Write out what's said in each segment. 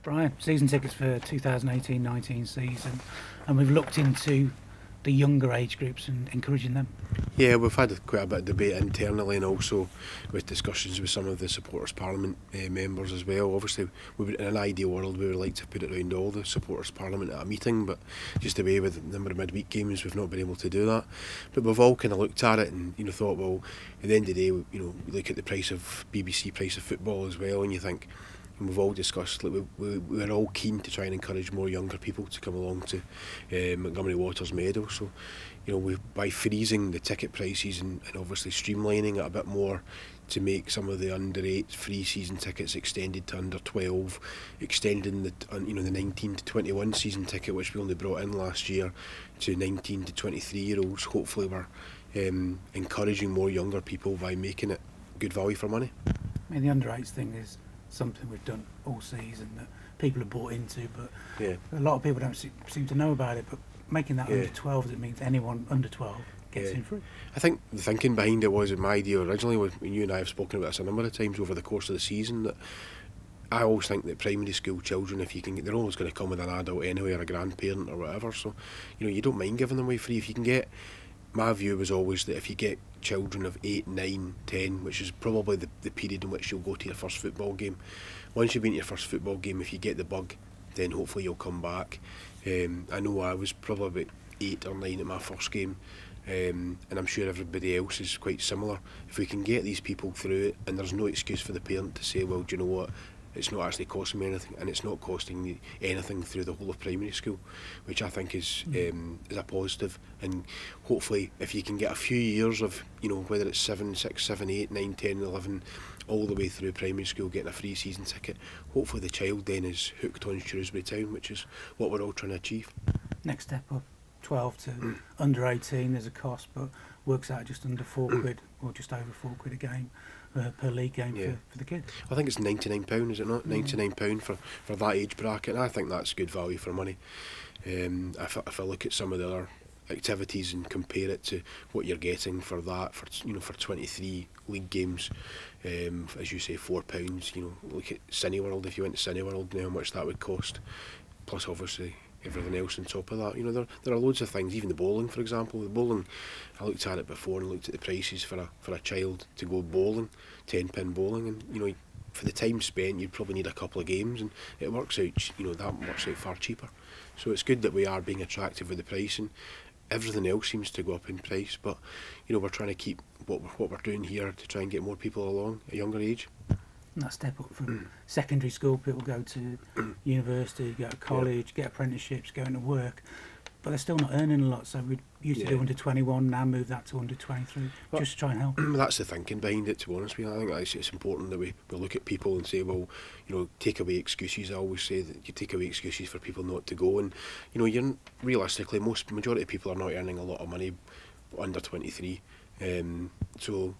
Brian, season tickets for 2018-19 season, and we've looked into the younger age groups and encouraging them. Yeah, we've had quite a bit of debate internally and also with discussions with some of the Supporters Parliament members as well. Obviously, in an ideal world we would like to put it around all the Supporters Parliament at a meeting, but just the way with the number of midweek games we've not been able to do that. But we've all kind of looked at it and thought, well, at the end of the day, we look at the price of BBC price of football as well, and you think, and we've all discussed, like we're all keen to try and encourage more younger people to come along to Montgomery Waters Meadow. So, by freezing the ticket prices and obviously streamlining it a bit more to make some of the under 8 free season tickets extended to under 12, extending the 19 to 21 season ticket, which we only brought in last year, to 19 to 23-year-olds. Hopefully, we're encouraging more younger people by making it good value for money. I mean, the under 8s thing is something we've done all season that people have bought into, but a lot of people don't seem to know about it. But making that under 12, it means anyone under 12 gets in free. I think the thinking behind it was, in my idea originally, when you and I have spoken about this a number of times over the course of the season, that I always think that primary school children, if you can get, they're always going to come with an adult anyway, or a grandparent or whatever, so you don't mind giving them away free if you can get. My view was always that if you get children of 8, 9, 10, which is probably the period in which you'll go to your first football game, once you've been to your first football game, if you get the bug, then hopefully you'll come back. I know I was probably about 8 or 9 at my first game, and I'm sure everybody else is quite similar. If we can get these people through it, and there's no excuse for the parent to say, well, do you know what, it's not actually costing me anything, and it's not costing me anything through the whole of primary school, which I think is a positive. And hopefully, if you can get a few years of, whether it's 7, 6, 7, 8, 9, 10, 11, all the way through primary school, getting a free season ticket, hopefully the child then is hooked on Shrewsbury Town, which is what we're all trying to achieve. Next step up, 12 to under 18, there's a cost, but works out just under £4 or just over £4 a game per league game for the kids. I think it's £99, is it not? £99 for that age bracket, and I think that's good value for money. If I look at some of the other activities and compare it to what you're getting for that, for 23 league games, as you say, £4. Look at Cineworld. If you went to Cineworld now, how much that would cost, plus obviously everything else on top of that. There are loads of things. Even the bowling, for example. The bowling, I looked at it before and looked at the prices for a child to go bowling, 10-pin bowling, and for the time spent, you'd probably need a couple of games, and it works out. That works out far cheaper. So it's good that we are being attractive with the pricing. Everything else seems to go up in price, but we're trying to keep what we're doing here to try and get more people along at a younger age. And that step up from secondary school, people go to university, go to college, get apprenticeships, go into work, but they're still not earning a lot. So we used to do under 21, now move that to under 23, just to try and help. That's the thinking behind it, to be honest with you. I think it's important that we look at people and say, well, take away excuses. I always say that you take away excuses for people not to go, and you're realistically, majority of people are not earning a lot of money under 23. So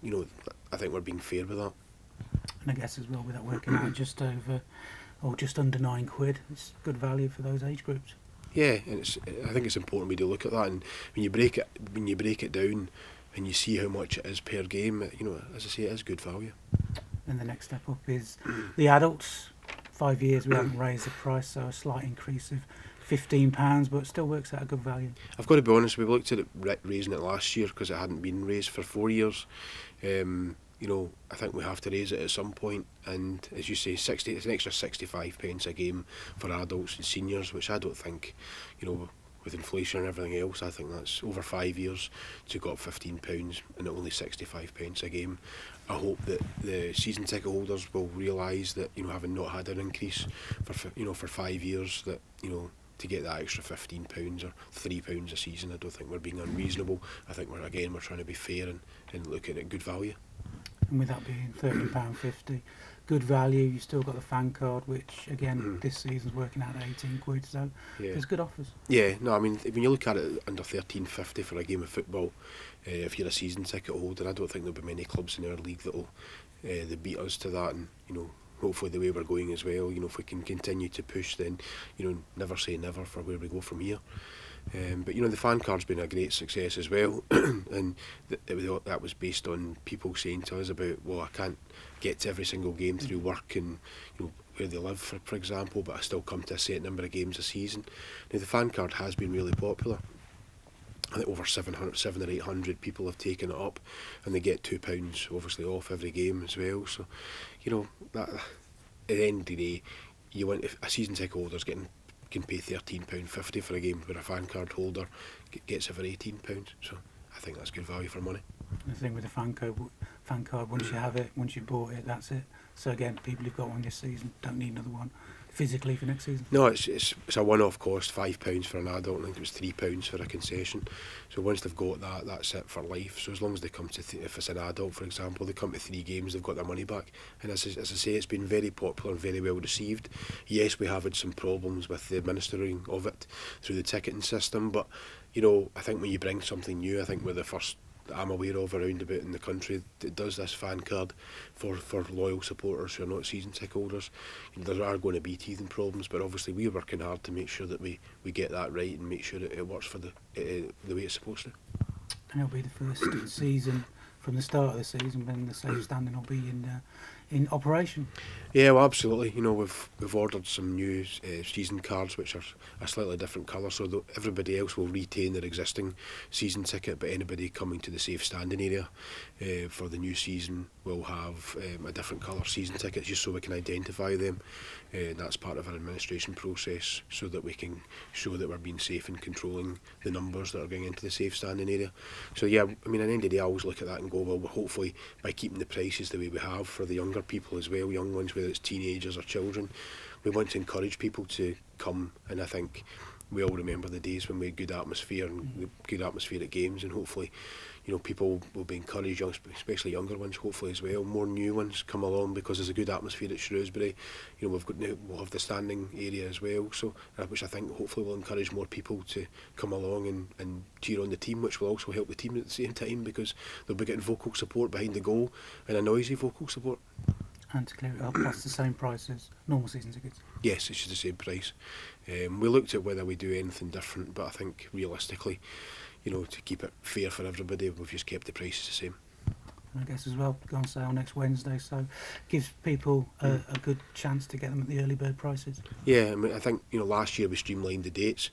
I think we're being fair with that. And I guess as well, with that working out just over or just under £9, it's good value for those age groups. Yeah, and I think it's important we do look at that, and when you break it down and you see how much it is per game, as I say, it is good value. And the next step up is the adults. 5 years we haven't raised the price, so a slight increase of £15, but it still works out a good value. I've got to be honest, we looked at it raising it last year because it hadn't been raised for 4 years. I think we have to raise it at some point, and as you say, it's an extra 65p a game for adults and seniors, which I don't think, with inflation and everything else, I think that's over 5 years to go up £15 and only 65p a game. I hope that the season ticket holders will realise that, having not had an increase for 5 years, that to get that extra £15 or £3 a season, I don't think we're being unreasonable. I think we're trying to be fair and looking at good value. And with that being £13.50, good value, you've still got the fan card, which again this season's working out at £18, so there's good offers. Yeah, no, I mean, when you look at it under £13.50 for a game of football, if you're a season ticket holder, I don't think there'll be many clubs in our league that'll beat us to that, and hopefully the way we're going as well, if we can continue to push, then never say never for where we go from here. But the fan card's been a great success as well, and that was based on people saying to us about, well, I can't get to every single game through work, and where they live, for example, but I still come to a set number of games a season. Now, the fan card has been really popular. I think over 700 or 800 people have taken it up, and they get £2 obviously off every game as well. So, you know, that at the end of the day, you want, if a season ticket holder's can pay £13.50 for a game, where a fan card holder gets it for £18. So I think that's good value for money. The thing with the fan card, once you have it, once you bought it, that's it. So again, people who've got one this season don't need another one physically for next season. No, it's a one-off cost, £5 for an adult. I think it was £3 for a concession. So once they've got that, that's it for life. So as long as they come to, if it's an adult, for example, they come to 3 games, they've got their money back. And as I say, it's been very popular and very well received. Yes, we have had some problems with the administering of it through the ticketing system, but you know, I think when you bring something new, I think we're the first that I'm aware of around about in the country that does this fan card for loyal supporters who are not season ticket holders. You know, there are going to be teething problems, but obviously we're working hard to make sure that we get that right and make sure that it works for the way it's supposed to. And it'll be the first season from the start of the season when the safe standing will be in operation. Yeah, well, absolutely. You know, we've ordered some new season cards which are a slightly different colour, so that everybody else will retain their existing season ticket, but anybody coming to the safe standing area for the new season will have a different colour season ticket, just so we can identify them. That's part of our administration process, so that we can show that we're being safe and controlling the numbers that are going into the safe standing area. So yeah, I mean, at the end of the day, I always look at that and go, well, hopefully by keeping the prices the way we have for the younger people as well, young ones, whether it's teenagers or children, we want to encourage people to come. And I think we all remember the days when we had good atmosphere and good atmosphere at games, and hopefully, you know, people will be encouraged, especially younger ones, hopefully as well. More new ones come along because there's a good atmosphere at Shrewsbury. You know, we'll have the standing area as well, so which I think hopefully will encourage more people to come along and cheer on the team, which will also help the team at the same time, because they'll be getting vocal support behind the goal and a noisy vocal support. And to clear it up, that's the same price as normal season tickets? Yes, it's the same price. We looked at whether we do anything different, but I think realistically, you know, to keep it fair for everybody, we've just kept the prices the same. And I guess as well, go on sale next Wednesday, so gives people a good chance to get them at the early bird prices. Yeah, I mean, I think, you know, last year we streamlined the dates.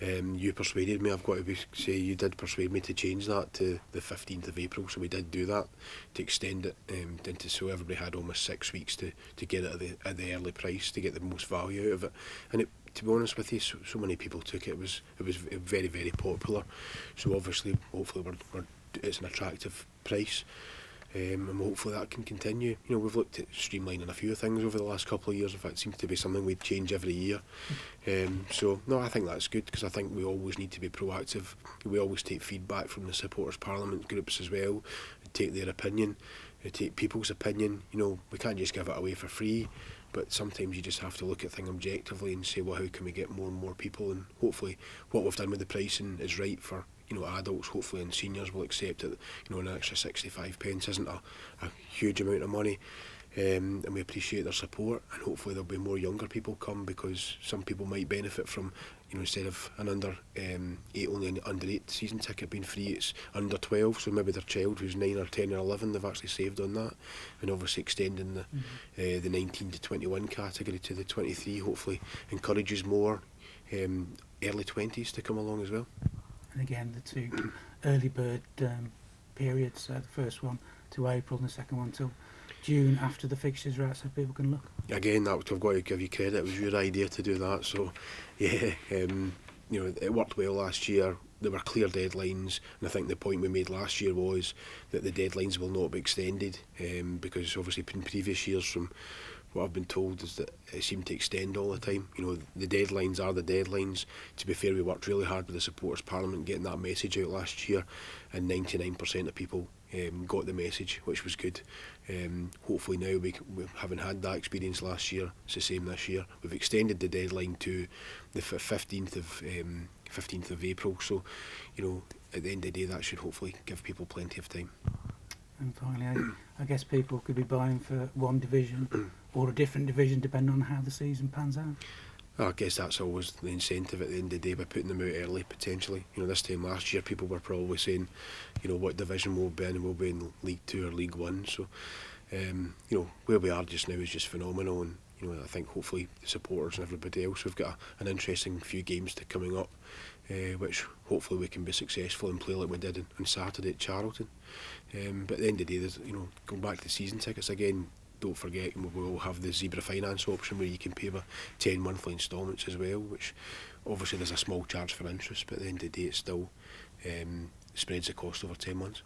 You persuaded me, I've got to say, you did persuade me to change that to the 15th of April, so we did do that, to extend it into, so everybody had almost 6 weeks to get it at the early price, to get the most value out of it. And it, to be honest with you, so many people took it. It was very, very popular. So obviously, hopefully, it's an attractive price. And hopefully that can continue. You know, we've looked at streamlining a few things over the last couple of years. In fact, it seems to be something we'd change every year. So no, I think that's good, because I think we always need to be proactive. We always take feedback from the supporters parliament groups as well, take their opinion, take people's opinion. You know, we can't just give it away for free, but sometimes you just have to look at things objectively and say, well, how can we get more and more people? And hopefully what we've done with the pricing is right for, you know, adults, hopefully, and seniors will accept it. You know, an extra 65p isn't a huge amount of money, and we appreciate their support, and hopefully there'll be more younger people come, because some people might benefit from, you know, instead of an under 8, only an under 8 season ticket being free, it's under 12, so maybe their child who's 9 or 10 or 11, they've actually saved on that, and obviously extending the 19 to 21 category to the 23 hopefully encourages more early 20s to come along as well. And again, the 2 early bird periods, the first one to April and the second one till June after the fixtures are out, so people can look. Again, I've got to give you credit, it was your idea to do that, so yeah, you know, it worked well last year. There were clear deadlines, and I think the point we made last year was that the deadlines will not be extended, because obviously in previous years, from what I've been told, is that it seemed to extend all the time. You know, the deadlines are the deadlines. To be fair, we worked really hard with the supporters parliament getting that message out last year, and 99% of people got the message, which was good. Hopefully now, we haven't had that experience last year, it's the same this year. We've extended the deadline to the 15th of April, so, you know, at the end of the day, that should hopefully give people plenty of time. And finally, I guess people could be buying for one division or a different division depending on how the season pans out. I guess that's always the incentive at the end of the day by putting them out early, potentially. You know, this time last year people were probably saying, you know, what division we'll be in, and we'll be in League 2 or League 1. So, you know, where we are just now is just phenomenal, and you know, I think hopefully the supporters and everybody else, we've got an interesting few games coming up, which hopefully we can be successful and play like we did on Saturday at Charlton. But at the end of the day, there's, you know, going back to the season tickets again, don't forget we will have the Zebra Finance option where you can pay by 10 monthly instalments as well, which obviously there's a small charge for interest, but at the end of the day it still spreads the cost over 10 months.